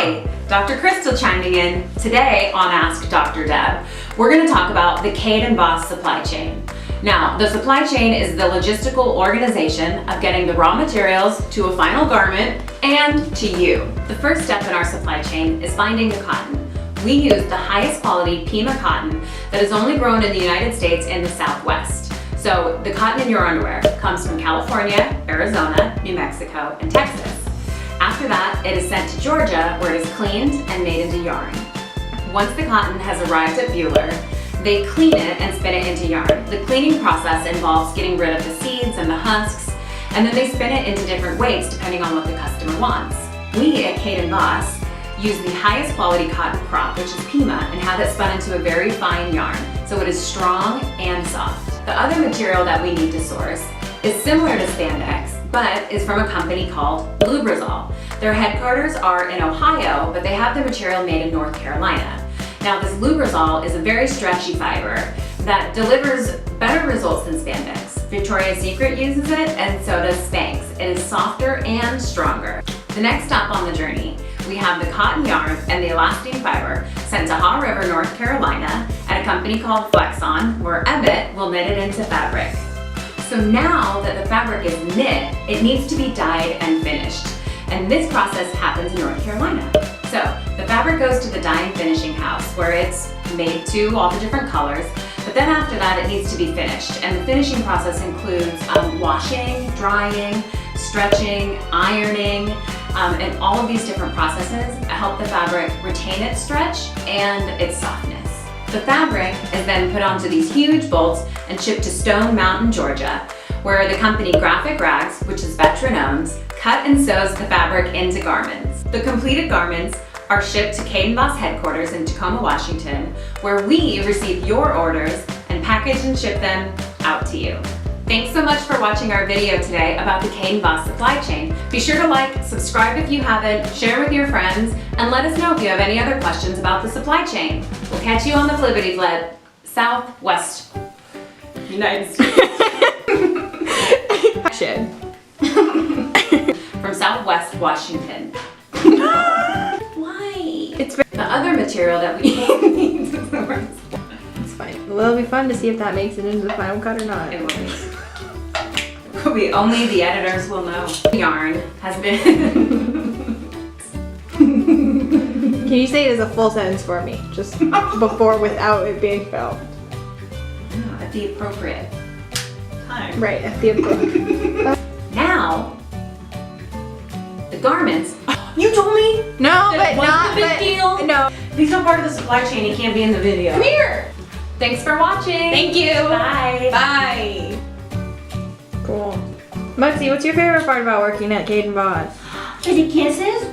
Hi, Dr. Crystal chiming in. Today on Ask Dr. Deb, we're going to talk about the Kade Vos supply chain. Now, the supply chain is the logistical organization of getting the raw materials to a final garment and to you. The first step in our supply chain is finding the cotton. We use the highest quality Pima cotton that is only grown in the United States and the Southwest. So the cotton in your underwear comes from California, Arizona, New Mexico, and Texas. After that, it is sent to Georgia, where it is cleaned and made into yarn. Once the cotton has arrived at Bueller, they clean it and spin it into yarn. The cleaning process involves getting rid of the seeds and the husks, and then they spin it into different weights depending on what the customer wants. We at Kade Vos use the highest quality cotton crop, which is Pima, and have it spun into a very fine yarn, so it is strong and soft. The other material that we need to source is similar to spandex, but is from a company called Lubrizol. Their headquarters are in Ohio, but they have the material made in North Carolina. Now, this Lubrizol is a very stretchy fiber that delivers better results than spandex. Victoria's Secret uses it, and so does Spanx. It is softer and stronger. The next stop on the journey, we have the cotton yarn and the elastane fiber sent to Haw River, North Carolina at a company called Flexon, where Emmett will knit it into fabric. So now that the fabric is knit, it needs to be dyed and finished. And this process happens in North Carolina. So the fabric goes to the dye and finishing house where it's made to all the different colors. But then after that, it needs to be finished. And the finishing process includes washing, drying, stretching, ironing, and all of these different processes help the fabric retain its stretch and its softness. The fabric is then put onto these huge bolts and shipped to Stone Mountain, Georgia, where the company Graphic Rags, which is veteran-owned, cut and sews the fabric into garments. The completed garments are shipped to Kade Vos headquarters in Tacoma, Washington, where we receive your orders and package and ship them out to you. Thanks so much for watching our video today about the Kade Vos supply chain. Be sure to like, subscribe if you haven't, share with your friends, and let us know if you have any other questions about the supply chain. We'll catch you on the Flippity Flip, Southwest United States. Action. From Southwest Washington. Why? It's the other material that we need to source. It's fine. Well, it'll be fun to see if that makes it into the final cut or not. It will be. Only the editors will know. Yarn has been. Can you say it as a full sentence for me? Just before, without it being filmed. No, at the appropriate time. Right, at the appropriate. Now, the garments. You told me? No, that but wasn't not a big deal. No. If he's not part of the supply chain, he can't be in the video. Come here. Thanks for watching. Thank you. Bye. Bye. Cool. Muxie, what's your favorite part about working at Kade Vos? Kitty kisses.